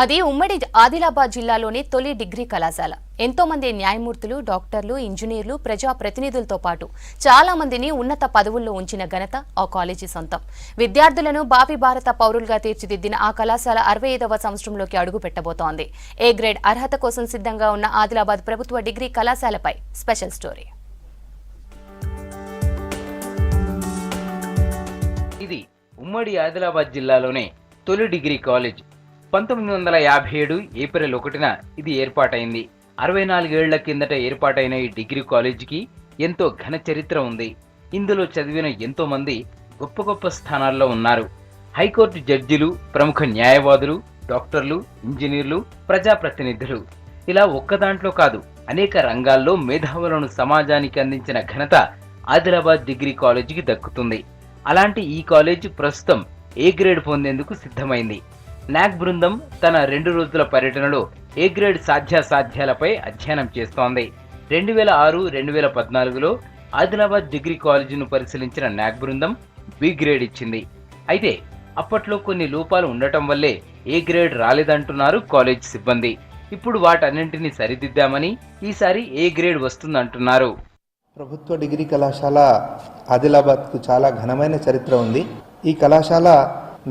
అది ఉమ్మడి ఆదిలాబాద్ జిల్లాలోని తొలి డిగ్రీ కళాశాల. ఎంతో మంది న్యాయమూర్తులు, డాక్టర్లు, ఇంజనీర్లు, ప్రజా ప్రతినిధులతో పాటు చాలా మందిని ఉన్నత పదవుల్లో ఉంచిన ఘనత ఆ కాలేజీ సొంతం. విద్యార్థులను భావి భారత పౌరులుగా తీర్చిదిద్దిన ఆ కళాశాల 65వ సంవత్సరంలోకి అడుగు పెట్టబోతోంది. ఏ గ్రేడ్ అర్హత కోసం సిద్ధంగా ఉన్న ఆదిలాబాద్ ప్రభుత్వ డిగ్రీ కళాశాలపై స్పెషల్ స్టోరీ. ఇది ఉమ్మడి ఆదిలాబాద్ జిల్లాలోనే తొలి డిగ్రీ కాలేజ్. 1957 ఏప్రిల్ 1న ఇది ఏర్పాటైంది. 64 ఏళ్ల కిందట ఏర్పాటైన ఈ డిగ్రీ కాలేజీకి ఎంతో ఘన చరిత్ర ఉంది. ఇందులో చదివిన ఎంతో మంది గొప్ప గొప్ప స్థానాల్లో ఉన్నారు. హైకోర్టు జడ్జిలు, ప్రముఖ న్యాయవాదులు, డాక్టర్లు, ఇంజనీర్లు, ప్రజాప్రతినిధులు, ఇలా ఒక్కదాంట్లో కాదు అనేక రంగాల్లో మేధావులను సమాజానికి అందించిన ఘనత ఆదిలాబాద్ డిగ్రీ కాలేజీకి దక్కుతుంది. అలాంటి ఈ కాలేజ్ ప్రస్తుతం ఏ గ్రేడ్ పొందేందుకు సిద్ధమైంది. నాక్ బృందం తన 2 రోజుల పర్యటనలో ఏ గ్రేడ్ సాధ్యాసాధ్యాలపై అధ్యయనం చేస్తోంది. 2006-2014లో ఆదిలాబాద్ డిగ్రీ కాలేజీను పరిశీలించిన నాక్ బృందం బి గ్రేడ్ ఇచ్చింది. అయితే అప్పట్లో కొన్ని లోపాలు ఉండటం వల్లే ఏ గ్రేడ్ రాలేదంటున్నారు కాలేజ్ సిబ్బంది. ఇప్పుడు వాటన్నింటినీ సరిదిద్దామని ఈసారి ఏ గ్రేడ్ వస్తుందంటున్నారు. ప్రభుత్వ డిగ్రీ కళాశాల ఆదిలాబాద్కు చాలా ఘనమైన చరిత్ర ఉంది. ఈ కళాశాల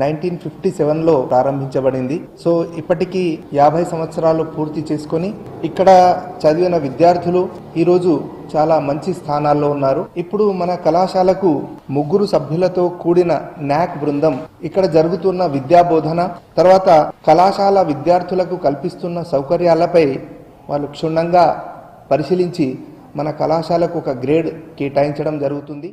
1957లో ప్రారంభించబడింది. సో ఇప్పటికీ 50 సంవత్సరాలు పూర్తి చేసుకొని ఇక్కడ చదివిన విద్యార్థులు ఈరోజు చాలా మంచి స్థానాల్లో ఉన్నారు. ఇప్పుడు మన కళాశాలకు 3 సభ్యులతో కూడిన నాక్ బృందం ఇక్కడ జరుగుతున్న విద్యాబోధన, తర్వాత కళాశాల విద్యార్థులకు కల్పిస్తున్న సౌకర్యాలపై వాళ్ళు క్షుణ్ణంగా పరిశీలించి మన కళాశాలకు ఒక గ్రేడ్ కేటాయించడం జరుగుతుంది.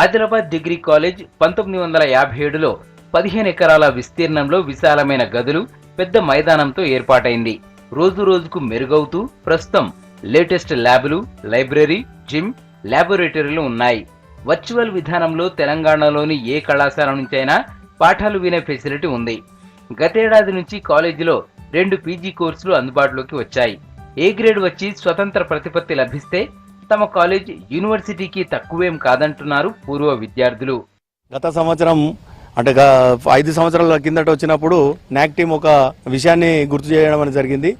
ఆదిలాబాద్ డిగ్రీ కాలేజ్ 1957లో 15 ఎకరాల విస్తీర్ణంలో విశాలమైన గదులు, పెద్ద మైదానంతో ఏర్పాటైంది. రోజు రోజుకు మెరుగవుతూ ప్రస్తుతం లేటెస్ట్ ల్యాబులు, లైబ్రరీ, జిమ్, ల్యాబొరేటరీలు ఉన్నాయి. వర్చువల్ విధానంలో తెలంగాణలోని ఏ కళాశాల నుంచైనా పాఠాలు వినే ఫెసిలిటీ ఉంది. గతేడాది నుంచి కాలేజీలో 2 పీజీ కోర్సులు అందుబాటులోకి వచ్చాయి. ఏ గ్రేడ్ వచ్చి స్వతంత్ర ప్రతిపత్తి లభిస్తే తమ కాలేజ్ యూనివర్సిటీకి తక్కువేం కాదంటున్నారు పూర్వ విద్యార్థులు. గత సంవత్సరం అంటే 5 సంవత్సరాల కిందట వచ్చినప్పుడు నాక్ టీం ఒక విషయాన్ని గుర్తు చేయడం అనేది జరిగింది.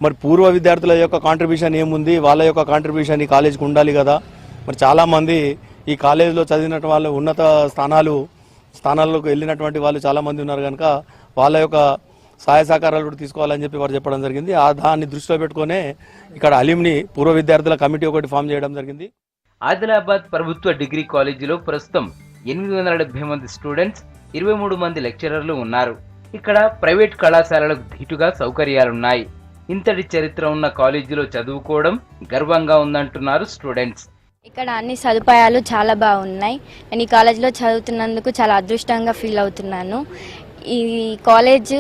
మరి పూర్వ విద్యార్థుల యొక్క కాంట్రిబ్యూషన్ ఏముంది, వాళ్ళ యొక్క కాంట్రిబ్యూషన్ ఈ కాలేజీకి ఉండాలి కదా. మరి చాలామంది ఈ కాలేజీలో చదివినటువంటి వాళ్ళు ఉన్నత స్థానాల్లోకి వెళ్ళినటువంటి వాళ్ళు చాలామంది ఉన్నారు కనుక వాళ్ళ యొక్క సహాయ సహకారాలు కూడా తీసుకోవాలని చెప్పి వారు చెప్పడం జరిగింది. దాన్ని దృష్టిలో పెట్టుకునే ఇక్కడ అలిమ్ని పూర్వ విద్యార్థుల కమిటీ ఒకటి ఫామ్ చేయడం జరిగింది. ఆదిలాబాద్ ప్రభుత్వ డిగ్రీ కాలేజీలో ప్రస్తుతం 870 మంది స్టూడెంట్స్, 23 మంది లెక్చరర్లు ఉన్నారు. ఇక్కడ ప్రైవేట్ కళాశాలలకు ధీటుగా సౌకర్యాలున్నాయి. ఇంతటి చరిత్ర ఉన్న కాలేజీలో చదువుకోవడం గర్వంగా ఉందంటున్నారు స్టూడెంట్స్. ఇక్కడ అన్ని సదుపాయాలు చాలా బాగున్నాయి. నేను ఈ కాలేజీలో చదువుతున్నందుకు చాలా అదృష్టంగా ఫీల్ అవుతున్నాను. ఈ కాలేజ్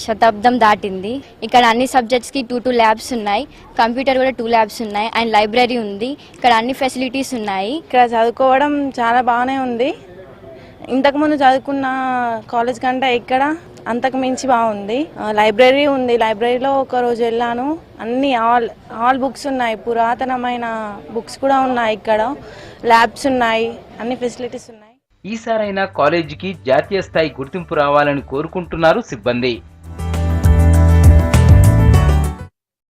శతాబ్దం దాటింది. ఇక్కడ అన్ని సబ్జెక్ట్స్కి 2 ల్యాబ్స్ ఉన్నాయి. కంప్యూటర్ కూడా 2 ల్యాబ్స్ ఉన్నాయి అండ్ లైబ్రరీ ఉంది. ఇక్కడ అన్ని ఫెసిలిటీస్ ఉన్నాయి. ఇక్కడ చదువుకోవడం చాలా బాగానే ఉంది. ఇంతకుముందు చదువుకున్న కాలేజ్ కంటే ఇక్కడ అంతకు మించి బాగుంది. లైబ్రరీ ఉంది. లైబ్రరీలో ఒక రోజు వెళ్ళాను. అన్ని ఆల్ బుక్స్ ఉన్నాయి. పురాతనమైన బుక్స్ కూడా ఉన్నాయి. ఇక్కడ ల్యాబ్స్ ఉన్నాయి. అన్ని ఫెసిలిటీస్ ఉన్నాయి. ఈసారైనా కాలేజీకి జాతీయ స్థాయి గుర్తింపు రావాలని కోరుకుంటున్నారు సిబ్బంది.